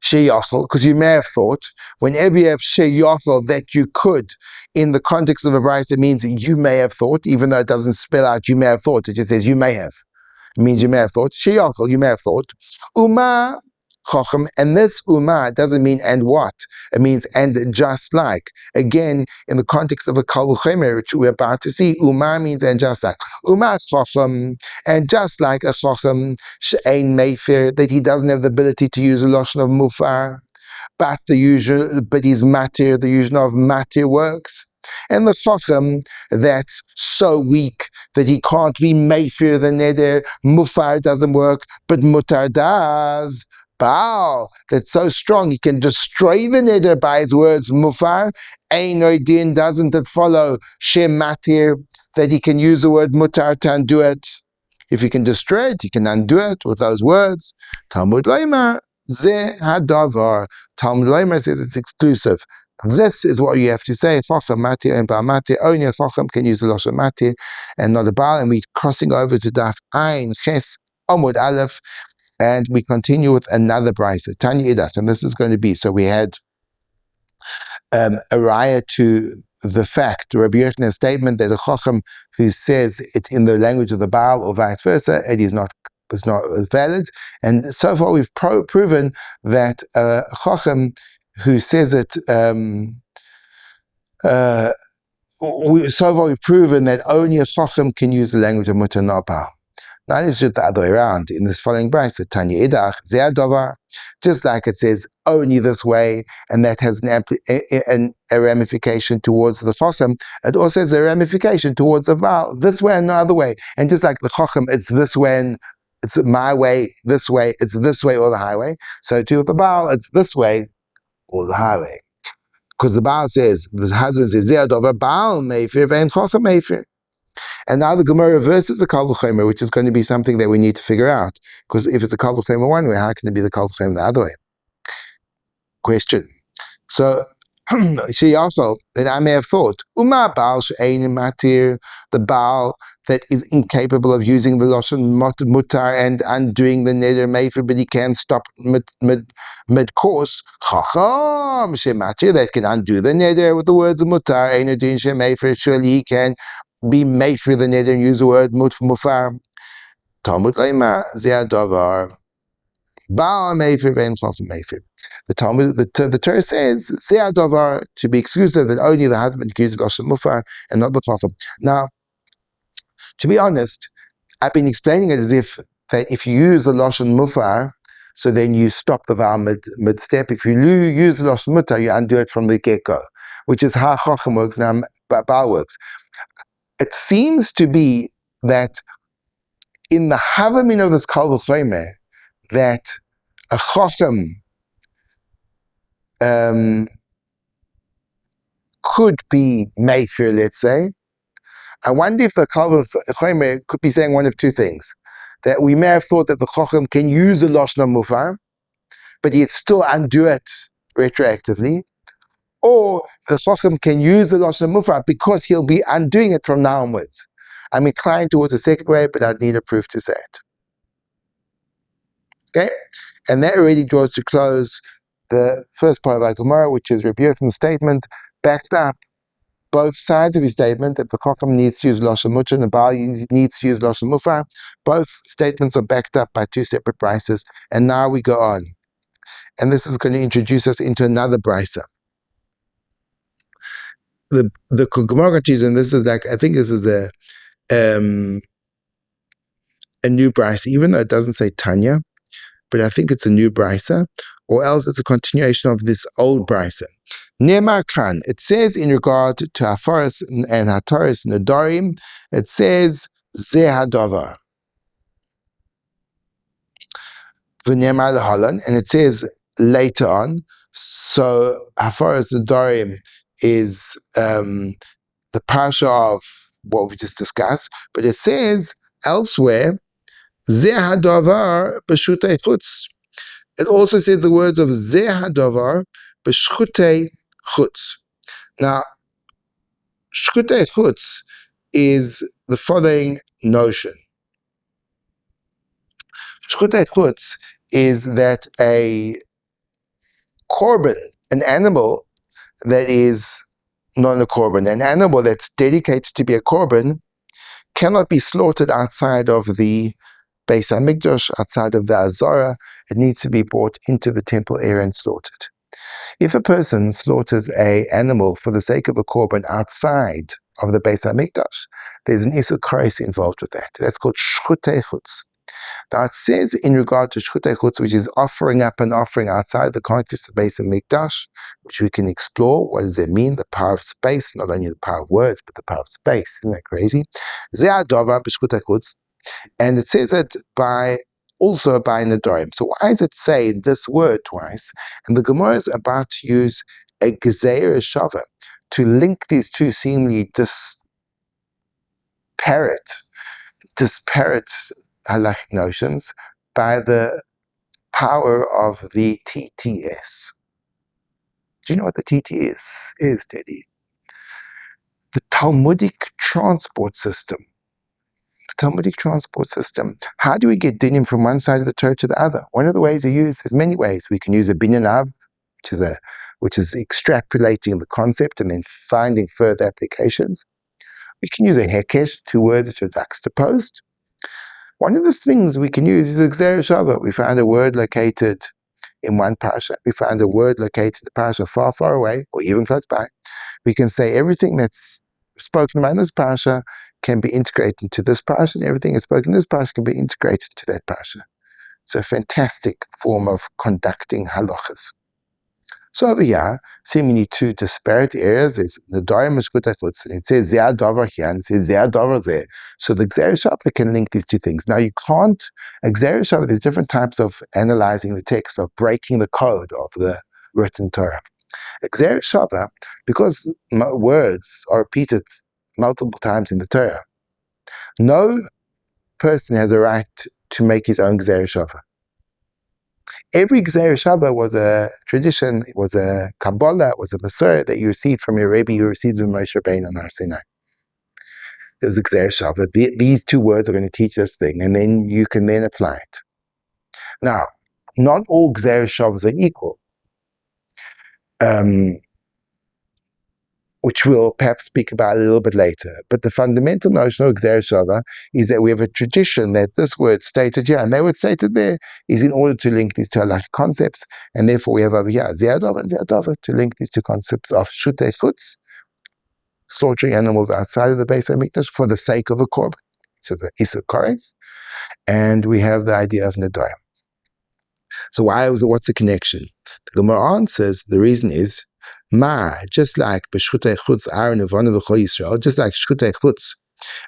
Sheyachal, because you may have thought, whenever you have sheyachal, that you could, in the context of a brisa, it means you may have thought, even though it doesn't spell out you may have thought, it just says you may have. It means you may have thought. Sheyachal, you may have thought. Uma chacham, and this uma doesn't mean and what, it means and just like. Again, in the context of a kal v'chomer, which we're about to see, uma means and just like. Uma chacham, and just like a chacham, she'ein mefer, that he doesn't have the ability to use a lashon of mufar, but he's matir, the usual of matir works. And the chacham that's so weak that he can't be meifir the neder, mufar doesn't work, but mutar does. Baal, that's so strong he can destroy the neder by his words, mufar. Eino din, doesn't it follow shem matir, that he can use the word mutar to undo it? If he can destroy it, he can undo it with those words. Talmud Loimar, ze hadavar. Talmud Loimar says it's exclusive. This is what you have to say. Chacham matir and Baal matir. Only a chacham can use the lashon matir and not a Baal. And we're crossing over to Daf Ayin Ches Amud Aleph, and we continue with another brisa, Tanya Idach, and this is going to be, so we had a raya to the fact, Rabbi Yochanan's statement that a chacham who says it in the language of the Baal or vice versa, it is not valid. And so far we've proven that a chacham who says it, so far we've proven that only a chacham can use the language of mutar, not Baal. Now it's just the other way around. In this following brisa, Tanya Idach, Zeh Dovar, just like it says only this way, and that has a ramification towards the chacham, it also has a ramification towards the Baal, this way and the other way. And just like the chacham, it's this way and it's my way, this way, it's this way or the highway. So too with the Baal, it's this way or the highway. Because the Baal says, the husband says, Zeh Dovar, Baal meifir, ve'en chacham meifir. And now the Gemara reverses the Kal V'chomer, which is going to be something that we need to figure out. Because if it's a Kal V'chomer one way, how can it be the Kal V'chomer the other way? Question. So, she also, that I may have thought, Uma Baal she'ein matir, the Baal that is incapable of using the Lashon mutar and undoing the neder meifir, but he can stop mid-course. Chacham she'matir, that can undo the neder with the words of mutar, ein adin she'meifir, surely he can be meifir the neder and use the word mufar. Talmud Leimar, Zeh Dovar, Baal meifir ve'en chacham meifir. The Talmud, the Torah says, Zeh Dovar, to be exclusive, that only the husband can use the lashon mufar and not the chacham. Now, to be honest, I've been explaining it as if that if you use the lashon mufar, so then you stop the vow mid-step. If you use the lashon mutar, you undo it from the get-go, which is how chacham works, now Baal works. It seems to be that in the havamin of this Kal V'chomer, that a chacham could be meifir, let's say. I wonder if the Kal V'chomer could be saying one of two things. That we may have thought that the chacham can use a lashon mufar, but he'd still undo it retroactively. Or the chacham can use the lashon mufar because he'll be undoing it from now onwards. I'm inclined towards the second way, but I'd need a proof to say it. Okay? And that already draws to close the first part of our Gemara, which is Rabbi Yochanan's statement, backed up both sides of his statement, that the chacham needs to use lashon mutar and the Baal needs to use lashon mufar. Both statements are backed up by two separate brises. And now we go on. And this is going to introduce us into another brisa. The Gemara continues, and this is like, I think this is a new brisa, even though it doesn't say Tanya, but I think it's a new brisa, or else it's a continuation of this old brisa. Ne'emar kan, it says in regard to Hafaras and Hataris and Nedarim, it says Zeh Hadavar. V'ne'emar lehalan, and it says later on. So Hafaras and Nedarim is the parsha of what we just discussed, but it says elsewhere, Zeh hadavar b'shutei chutz. It also says the words of Zeh hadavar b'shutei chutz. Now, shutei chutz is the following notion. Shutei chutz is that a korban, an animal that is not a korban, an animal that's dedicated to be a korban, cannot be slaughtered outside of the Beis HaMikdash, outside of the Azara. It needs to be brought into the temple area and slaughtered. If a person slaughters an animal for the sake of a korban outside of the Beis HaMikdash, there's an Isur Kares involved with that. That's called shchutei chutz. Now it says in regard to Shchutei Chutz, which is offering up and offering outside the context of the Beis Hamikdash, which we can explore. What does it mean? The power of space, not only the power of words, but the power of space. Isn't that crazy? Zeh hadavar b'Shchutei Chutz. And it says it also by Nedarim. So why does it say this word twice? And the Gemara is about to use a gezeira shava to link these two seemingly disparate halachic notions by the power of the TTS. Do you know what the TTS is, Teddy? The Talmudic transport system. The Talmudic transport system. How do we get dinim from one side of the Torah to the other? One of the ways we use, there's many ways. We can use a binyan av, which is extrapolating the concept and then finding further applications. We can use a hekesh, two words which are juxtaposed. One of the things we can use is a gzeira shava. We found a word located in one parasha. We found a word located in a parasha far, far away, or even close by. We can say everything that's spoken about in this parasha can be integrated into this parasha, and everything that's spoken in this parasha can be integrated into that parasha. It's a fantastic form of conducting halachas. So over here, seemingly two disparate areas, is Nedarim and Shchutei Chutz, and it says Zeh hadavar here, and it says Zeh hadavar there. So the gzeira shava can link these two things. Now you can't, a gzeira shava, there's different types of analyzing the text, of breaking the code of the written Torah. A gzeira shava, because words are repeated multiple times in the Torah, no person has a right to make his own gzeira shava. Every gzeira shava was a tradition, it was a Kabbalah, it was a Masorah that you received from your Rebbe, you received from Moshe Rabbeinu on Har Sinai. There was a gzeira shava. These two words are going to teach this thing, and then you can then apply it. Now, not all gzeira shavas are equal, which we'll perhaps speak about a little bit later. But the fundamental notion of gzeira shava is that we have a tradition that this word stated here and that word stated there is in order to link these two halachic concepts, and therefore we have over here zeh hadavar and zeh hadavar to link these two concepts of Shchutei Chutz, slaughtering animals outside of the Beis Hamikdash for the sake of a korban, so the Isur Kores, and we have the idea of Nedarim. So what's the connection? The Gemara answers the reason is just like b'Shchutei Chutz Aaron Uvanu v'Chol Yisrael, just like Shchutei Chutz,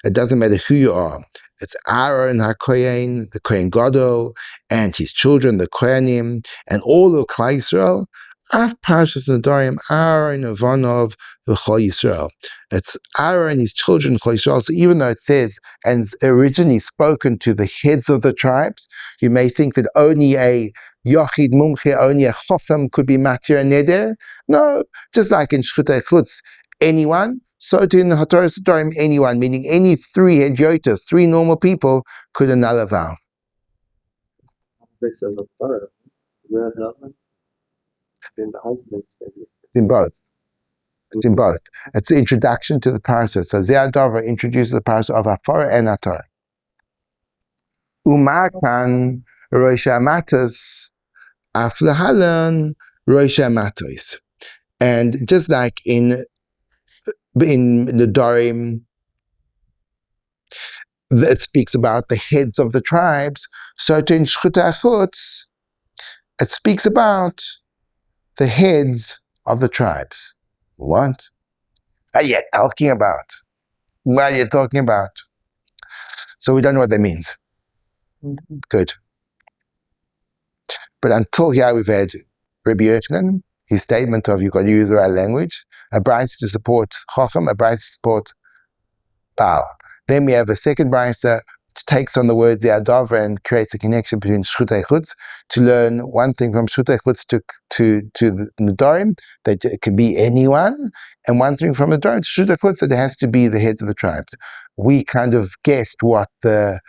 it doesn't matter who you are. It's Aaron HaKohen, the Kohen Gadol, and his children, the Kohanim, and all of Klal Yisrael. Af Parshas Nedarim, Aaron Uvanu v'Chol Yisrael. It's Aaron, his children, Chol Yisrael. So even though it says, and originally spoken to the heads of the tribes, you may think that only a Yochid Mumche, only a Chotham could be Matir and Neder. No, just like in Shchutei Chutz, anyone. So too in the HaTorah Nedarim, anyone, meaning any three hedyotas, three normal people, could annul a vow. Context of the Torah, where the in the ultimate statement. In both. It's in both. It's the introduction to the parasha. So Zeh hadavar introduces the parasha of Hafara and HaTorah. Umakan Rosh Hamatos Aflahalan Rosh Hamatos. And just like in Nedarim, it speaks about the heads of the tribes, so in Shchutei Chutz, it speaks about the heads of the tribes. What are you talking about? What are you talking about? So we don't know what that means. Good. But until here we've had Rabbi Yochanan, his statement of you've got to use the right language, a brayso to support Chacham, a brayso to support Baal. Then we have a second brayso which takes on the word Zeh hadavar and creates a connection between Shchutei Chutz to learn one thing from Shchutei Chutz to the Nedarim, that it can be anyone, and one thing from Nedarim to Shchutei Chutz that it has to be the heads of the tribes. We kind of guessed what the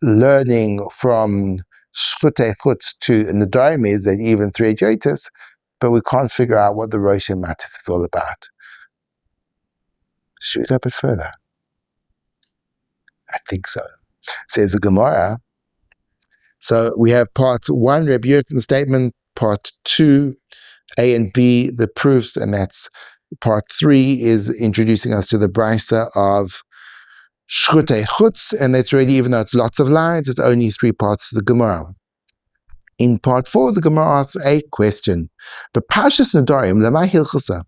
learning from Shchutei Chutz to Nedarim is, that even three hedyotas, but we can't figure out what the Rosh Hamatos is all about. Should we go a bit further? I think so. Says the Gemara. So we have part 1, Rabbi Yochanan's statement, part 2, A and B, the proofs, and that's part 3 is introducing us to the brayso of Shchutei chutz, and that's really, even though it's lots of lines, it's only 3 parts of the Gemara. In part 4, the Gemara asks a question. But Parshas Nedarim, lamai hilchasa.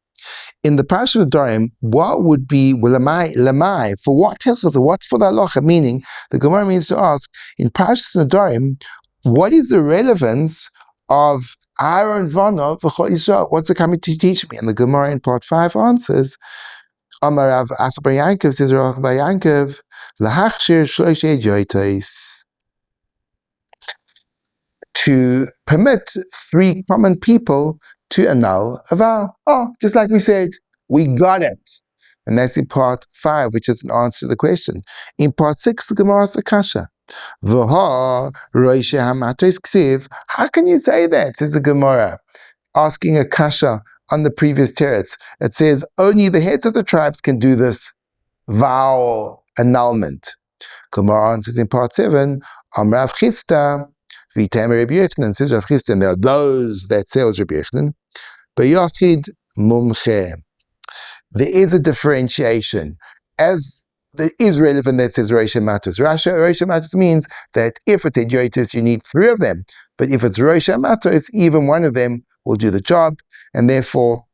In the Parshas Nedarim, what would be lamai? For what hilchasa? What's for the halacha? Meaning, the Gemara means to ask in Parshas Nedarim, what is the relevance of Aaron Vana v'chol Yisrael? What's it coming to teach me? And the Gemara in part 5 answers. Amar Rav Bar Yankov, says Rav Bar Yankov, lahachshir shloshei joitos, to permit 3 common people to annul a vow. Oh, just like we said, we got it. And that's in part 5, which is an answer to the question. In part 6, the Gemara asks a kasha. V'ha roishe hamatos ksiv. How can you say that? Says the Gemara, asking a kasha on the previous teretz. It says only the heads of the tribes can do this vow annulment. Gemara answers in part 7, Amrav Chista, Vitam Rabbi Yochanan, says Rav Chista, and there are those that say it was Rabbi Yochanan, but Yochid Mumche. There is a differentiation. As it is relevant that says Rosh Matos. Rosh Matos means that if it's Idiotis, you need 3 of them. But if it's Rosh Matos, even one of them will do the job, and therefore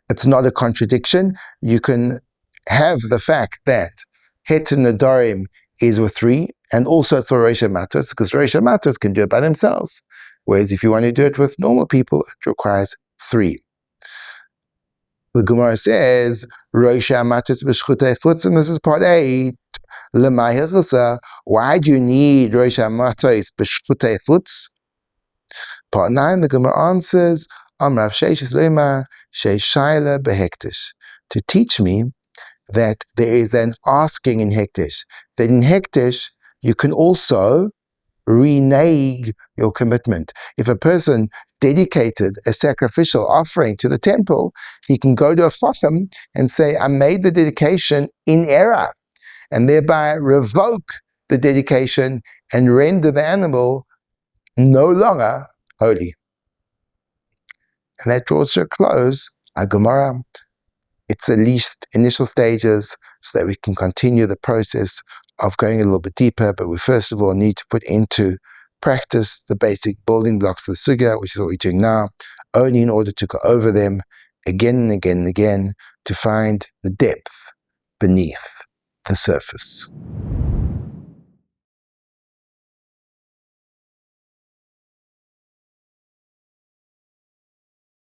it's not a contradiction. You can have the fact that Het Nedarim is with 3, and also it's for Rosh Matos, because Rosh Matos can do it by themselves. Whereas if you want to do it with normal people, it requires 3. The Gemara says, Rosh Matos b'shchutei chutz, and this is part 8. Lemay hilchasa, why do you need Rosh Matos b'shchutei chutz? Part 9, the Gemara answers, Amrav Sheishis Leima Sheishayla behektish, to teach me that there is an asking in hektish. That in hektish, you can also renege your commitment. If a person dedicated a sacrificial offering to the temple, he can go to a chacham and say, I made the dedication in error, and thereby revoke the dedication and render the animal no longer holy. And that draws to a close our Gemara. It's at least initial stages so that we can continue the process of going a little bit deeper, but we first of all need to put into practice the basic building blocks of the sugya, which is what we're doing now, only in order to go over them again and again and again to find the depth beneath the surface.